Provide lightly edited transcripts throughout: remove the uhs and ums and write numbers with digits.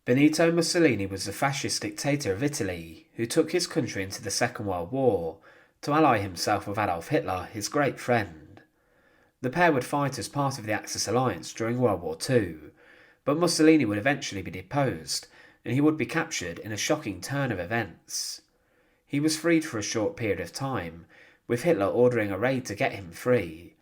Benito Mussolini was the fascist dictator of Italy who took his country into the Second World War to ally himself with Adolf Hitler, his great friend. The pair would fight as part of the Axis alliance during World War II, but Mussolini would eventually be deposed and he would be captured in a shocking turn of events. He was freed for a short period of time, with Hitler ordering a raid to get him free,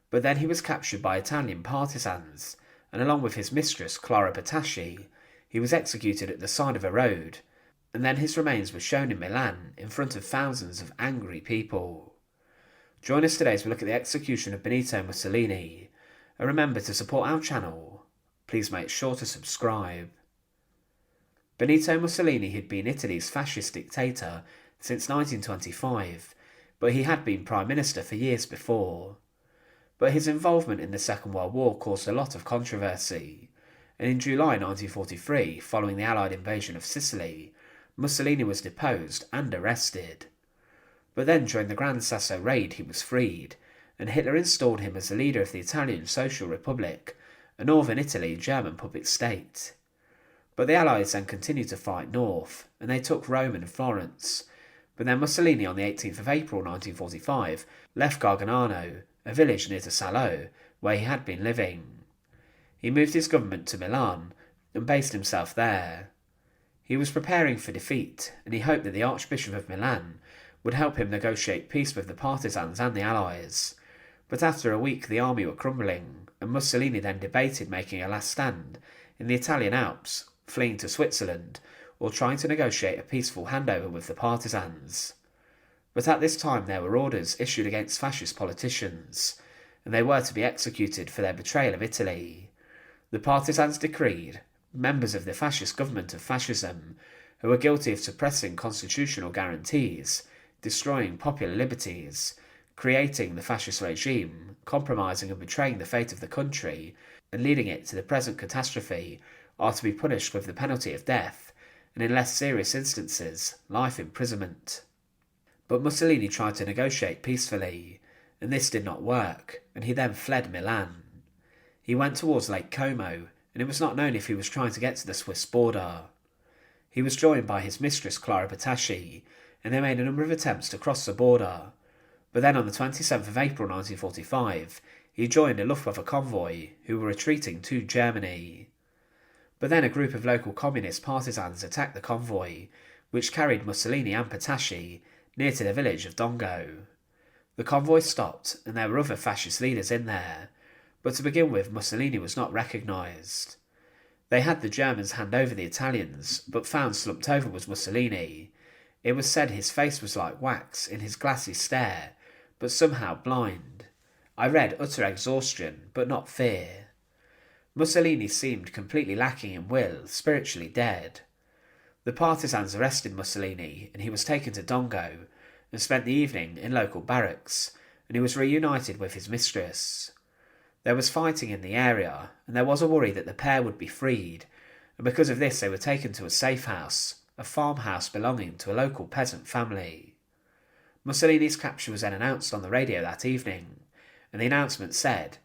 but then he was captured by Italian partisans, and along with his mistress Clara Petacci, he was executed at the side of a road, and then his remains were shown in Milan in front of thousands of angry people. Join us today as we look at the execution of Benito Mussolini, and remember to support our channel. Please make sure to subscribe. Benito Mussolini had been Italy's fascist dictator since 1925, but he had been Prime Minister for years before. But his involvement in the Second World War caused a lot of controversy, and in July 1943, following the Allied invasion of Sicily, Mussolini was deposed and arrested. But then during the Gran Sasso raid he was freed, and Hitler installed him as the leader of the Italian Social Republic, a northern Italy German puppet state. But the Allies then continued to fight north, and they took Rome and Florence. But then Mussolini on the 18th of April 1945 left Garganano, a village near to Salo, where he had been living. He moved his government to Milan and based himself there. He was preparing for defeat, and he hoped that the Archbishop of Milan would help him negotiate peace with the partisans and the Allies. But after a week the army were crumbling, and Mussolini then debated making a last stand in the Italian Alps, fleeing to Switzerland, or trying to negotiate a peaceful handover with the partisans. But at this time there were orders issued against fascist politicians, and they were to be executed for their betrayal of Italy. The partisans decreed members of the fascist government of fascism, who were guilty of suppressing constitutional guarantees, destroying popular liberties, creating the fascist regime, compromising and betraying the fate of the country, and leading it to the present catastrophe, are to be punished with the penalty of death, and in less serious instances, life imprisonment. But Mussolini tried to negotiate peacefully, and this did not work, and he then fled Milan. He went towards Lake Como, and it was not known if he was trying to get to the Swiss border. He was joined by his mistress Clara Petacci, and they made a number of attempts to cross the border. But then on the 27th of April 1945, he joined a Luftwaffe convoy who were retreating to Germany. But then a group of local communist partisans attacked the convoy, which carried Mussolini and Petacci near to the village of Dongo. The convoy stopped, and there were other fascist leaders in there, but to begin with Mussolini was not recognised. They had the Germans hand over the Italians, but found slumped over was Mussolini. It was said his face was like wax in his glassy stare, but somehow blind. I read utter exhaustion, but not fear. Mussolini seemed completely lacking in will, spiritually dead. The partisans arrested Mussolini, and he was taken to Dongo, and spent the evening in local barracks, and he was reunited with his mistress. There was fighting in the area, and there was a worry that the pair would be freed, and because of this they were taken to a safe house, a farmhouse belonging to a local peasant family. Mussolini's capture was then announced on the radio that evening, and the announcement said,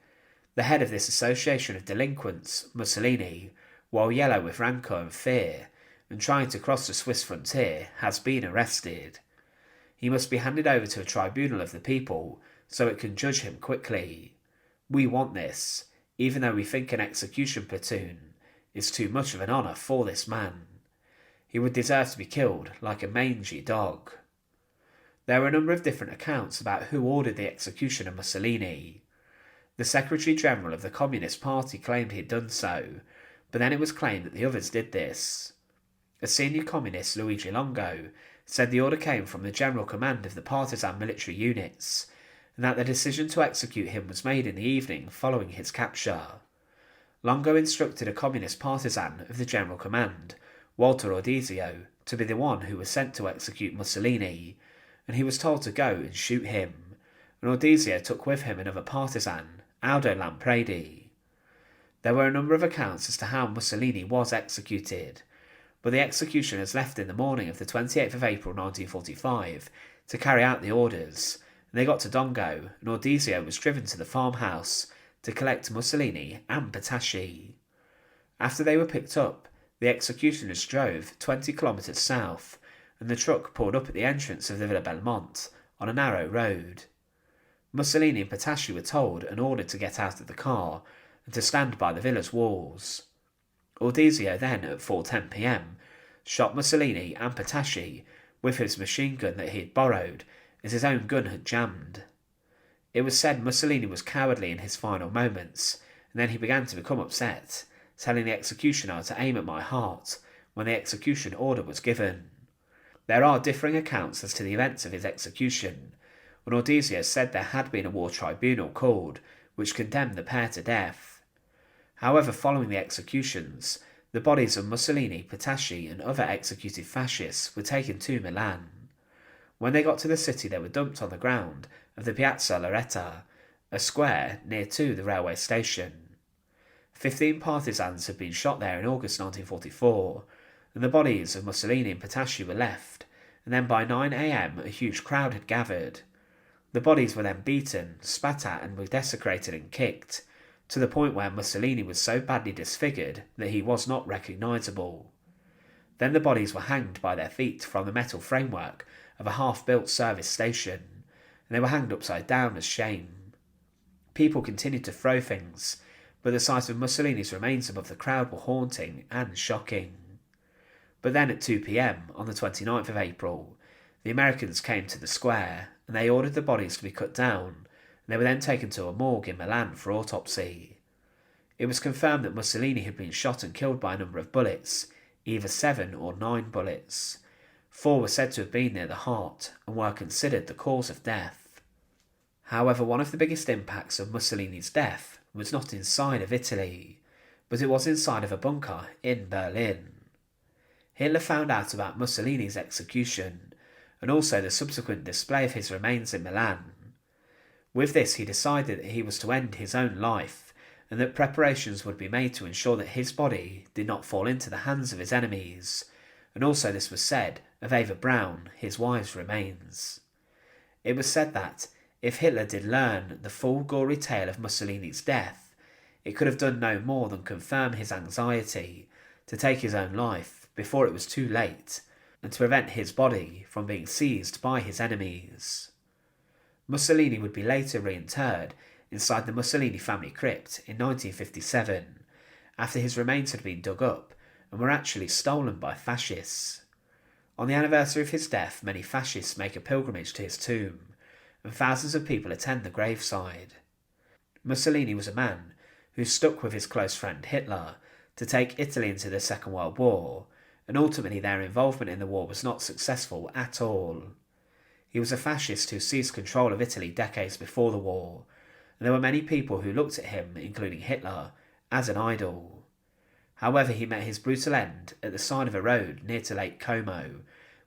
"The head of this association of delinquents, Mussolini, while yellow with rancour and fear, and trying to cross the Swiss frontier, has been arrested. He must be handed over to a tribunal of the people, so it can judge him quickly. We want this, even though we think an execution platoon is too much of an honour for this man. He would deserve to be killed like a mangy dog." There were a number of different accounts about who ordered the execution of Mussolini. The Secretary General of the Communist Party claimed he had done so, but then it was claimed that the others did this. A senior communist, Luigi Longo, said the order came from the General Command of the partisan military units, and that the decision to execute him was made in the evening following his capture. Longo instructed a communist partisan of the General Command, Walter Audisio, to be the one who was sent to execute Mussolini, and he was told to go and shoot him, and Audisio took with him another partisan, Aldo Lampredi. There were a number of accounts as to how Mussolini was executed, but the executioners left in the morning of the 28th of April 1945 to carry out the orders, and they got to Dongo, and Audisio was driven to the farmhouse to collect Mussolini and Petacci. After they were picked up, The executioners drove 20 kilometres south, and the truck pulled up at the entrance of the Villa Belmont on a narrow road. Mussolini and Petacci were told and ordered to get out of the car and to stand by the villa's walls. Audisio then, at 4:10 p.m, shot Mussolini and Petacci with his machine gun that he had borrowed, as his own gun had jammed. It was said Mussolini was cowardly in his final moments, and then he began to become upset, telling the executioner to aim at my heart when the execution order was given. There are differing accounts as to the events of his execution, and Audisio said there had been a war tribunal called, which condemned the pair to death. However, following the executions, the bodies of Mussolini, Petacci and other executed fascists were taken to Milan. When they got to the city, they were dumped on the ground of the Piazza Loretta, a square near to the railway station. 15 partisans had been shot there in August 1944, and the bodies of Mussolini and Petacci were left, and then by 9 a.m. a huge crowd had gathered. The bodies were then beaten, spat at and were desecrated and kicked, to the point where Mussolini was so badly disfigured that he was not recognisable. Then the bodies were hanged by their feet from the metal framework of a half-built service station, and they were hanged upside down as shame. People continued to throw things, but the sight of Mussolini's remains above the crowd were haunting and shocking. But then at 2 p.m. on the 29th of April, the Americans came to the square, and they ordered the bodies to be cut down, and they were then taken to a morgue in Milan for autopsy. It was confirmed that Mussolini had been shot and killed by a number of bullets, either 7 or 9 bullets. 4 were said to have been near the heart, and were considered the cause of death. However, one of the biggest impacts of Mussolini's death was not inside of Italy, but it was inside of a bunker in Berlin. Hitler found out about Mussolini's execution, and also the subsequent display of his remains in Milan. With this, he decided that he was to end his own life, and that preparations would be made to ensure that his body did not fall into the hands of his enemies, and also this was said of Eva Braun, his wife's remains. It was said that, if Hitler did learn the full gory tale of Mussolini's death, it could have done no more than confirm his anxiety to take his own life before it was too late, and to prevent his body from being seized by his enemies. Mussolini would be later reinterred inside the Mussolini family crypt in 1957, after his remains had been dug up and were actually stolen by fascists. On the anniversary of his death, many fascists make a pilgrimage to his tomb, and thousands of people attend the graveside. Mussolini was a man who stuck with his close friend Hitler to take Italy into the Second World War, and ultimately their involvement in the war was not successful at all. He was a fascist who seized control of Italy decades before the war, and there were many people who looked at him, including Hitler, as an idol. However, he met his brutal end at the side of a road near to Lake Como,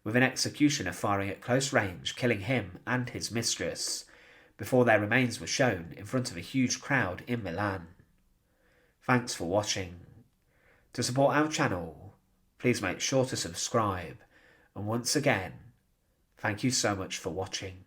with an executioner firing at close range, killing him and his mistress, before their remains were shown in front of a huge crowd in Milan. Thanks for watching. To support our channel, please make sure to subscribe, and once again, thank you so much for watching.